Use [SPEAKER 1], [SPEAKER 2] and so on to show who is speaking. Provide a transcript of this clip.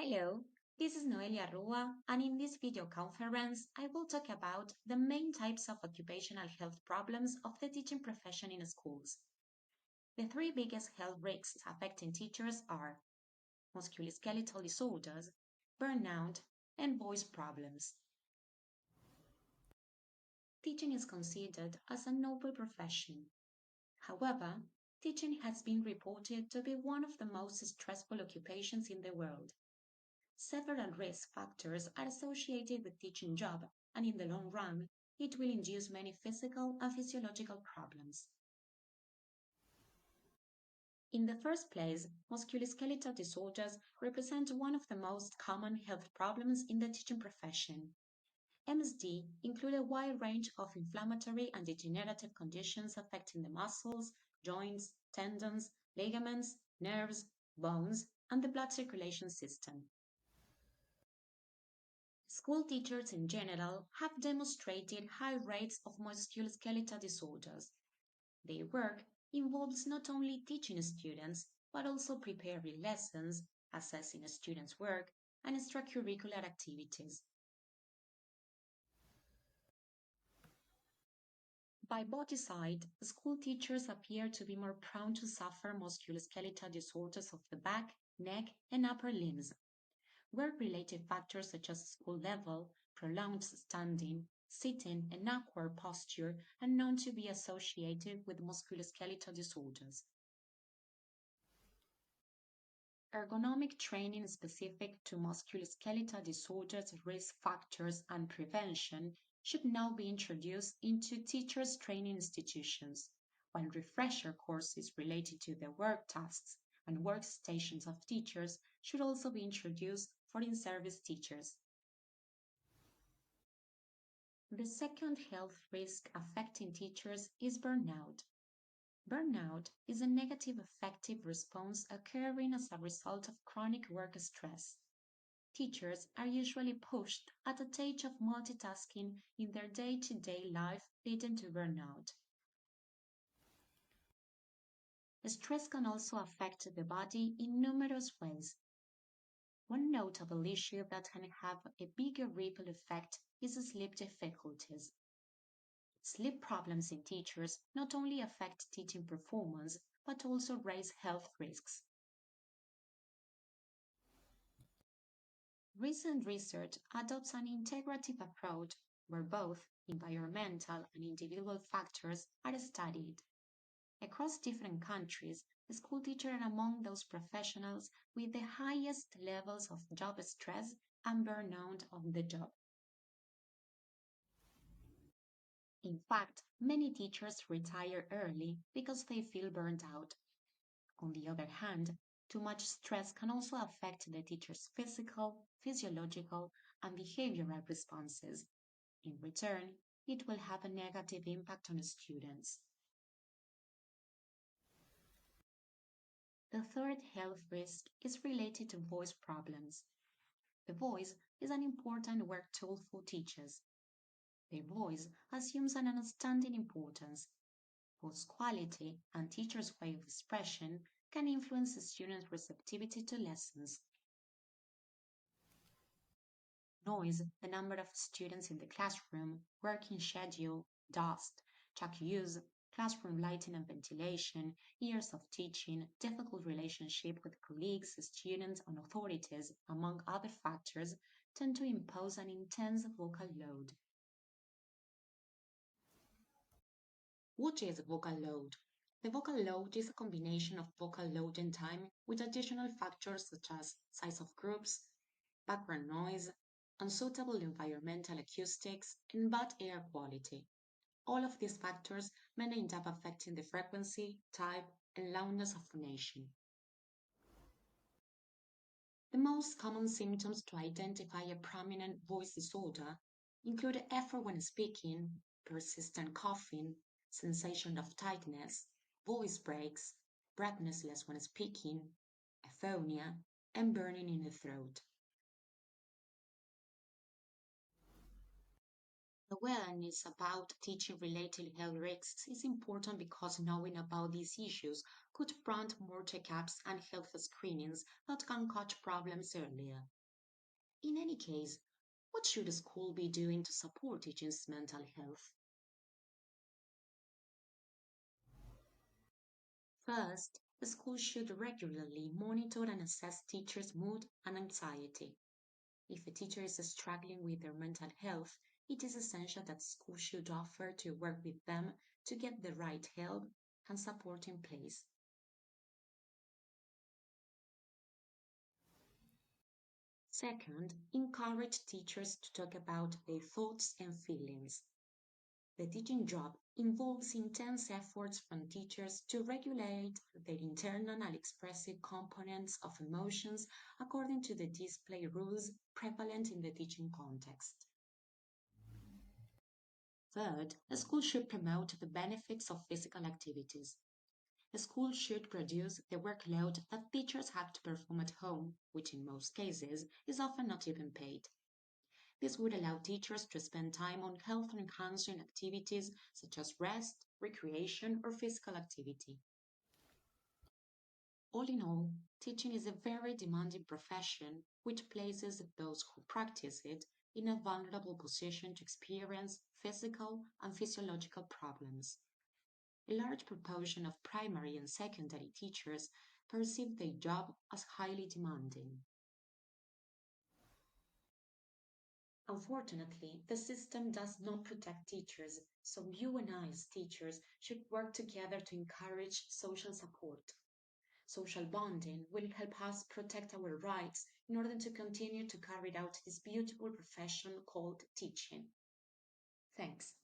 [SPEAKER 1] Hello, this is Noelia Rua, and in this video conference, I will talk about the main types of occupational health problems of the teaching profession in schools. The three biggest health risks affecting teachers are musculoskeletal disorders, burnout, and voice problems. Teaching is considered as a noble profession. However, teaching has been reported to be one of the most stressful occupations in the world. Several risk factors are associated with teaching job, and in the long run, it will induce many physical and physiological problems. In the first place, musculoskeletal disorders represent one of the most common health problems in the teaching profession. MSD include a wide range of inflammatory and degenerative conditions affecting the muscles, joints, tendons, ligaments, nerves, bones, and the blood circulation system. School teachers in general have demonstrated high rates of musculoskeletal disorders. Their work involves not only teaching students, but also preparing lessons, assessing students' work, and extracurricular activities. By body side, school teachers appear to be more prone to suffer musculoskeletal disorders of the back, neck, and upper limbs. Work-related factors such as school level, prolonged standing, sitting, and awkward posture are known to be associated with musculoskeletal disorders. Ergonomic training specific to musculoskeletal disorders, risk factors, and prevention should now be introduced into teachers' training institutions, while refresher courses related to the work tasks and workstations of teachers should also be introduced for in-service teachers. The second health risk affecting teachers is burnout. Burnout is a negative affective response occurring as a result of chronic work stress. Teachers are usually pushed at a stage of multitasking in their day-to-day life, leading to burnout. Stress can also affect the body in numerous ways. One notable issue that can have a bigger ripple effect is sleep difficulties. Sleep problems in teachers not only affect teaching performance, but also raise health risks. Recent research adopts an integrative approach where both environmental and individual factors are studied. Across different countries, school teachers are among those professionals with the highest levels of job stress and burnout on the job. In fact, many teachers retire early because they feel burned out. On the other hand, too much stress can also affect the teacher's physical, physiological, and behavioral responses. In return, it will have a negative impact on students. The third health risk is related to voice problems. The voice is an important work tool for teachers. The voice assumes an outstanding importance. Voice quality and teachers' way of expression can influence students' receptivity to lessons. Noise, the number of students in the classroom, working schedule, dust, chalk use, classroom lighting and ventilation, years of teaching, difficult relationship with colleagues, students, and authorities, among other factors, tend to impose an intense vocal load. What is vocal load? The vocal load is a combination of vocal load and time with additional factors such as size of groups, background noise, unsuitable environmental acoustics, and bad air quality. All of these factors may end up affecting the frequency, type, and loudness of phonation. The most common symptoms to identify a prominent voice disorder include effort when speaking, persistent coughing, sensation of tightness, voice breaks, breathlessness when speaking, aphonia, and burning in the throat. Awareness about teaching-related health risks is important because knowing about these issues could prompt more checkups and health screenings that can catch problems earlier. In any case, what should a school be doing to support teachers' mental health? First, the school should regularly monitor and assess teachers' mood and anxiety. If a teacher is struggling with their mental health, it is essential that school should offer to work with them to get the right help and support in place. Second, encourage teachers to talk about their thoughts and feelings. The teaching job involves intense efforts from teachers to regulate their internal and expressive components of emotions according to the display rules prevalent in the teaching context. Third, a school should promote the benefits of physical activities. A school should reduce the workload that teachers have to perform at home, which in most cases is often not even paid. This would allow teachers to spend time on health enhancing activities such as rest, recreation, or physical activity. All in all, teaching is a very demanding profession which places those who practice it in a vulnerable position to experience physical and physiological problems. A large proportion of primary and secondary teachers perceive their job as highly demanding. Unfortunately, the system does not protect teachers, so you and I, as teachers, should work together to encourage social support. Social bonding will help us protect our rights in order to continue to carry out this beautiful profession called teaching. Thanks.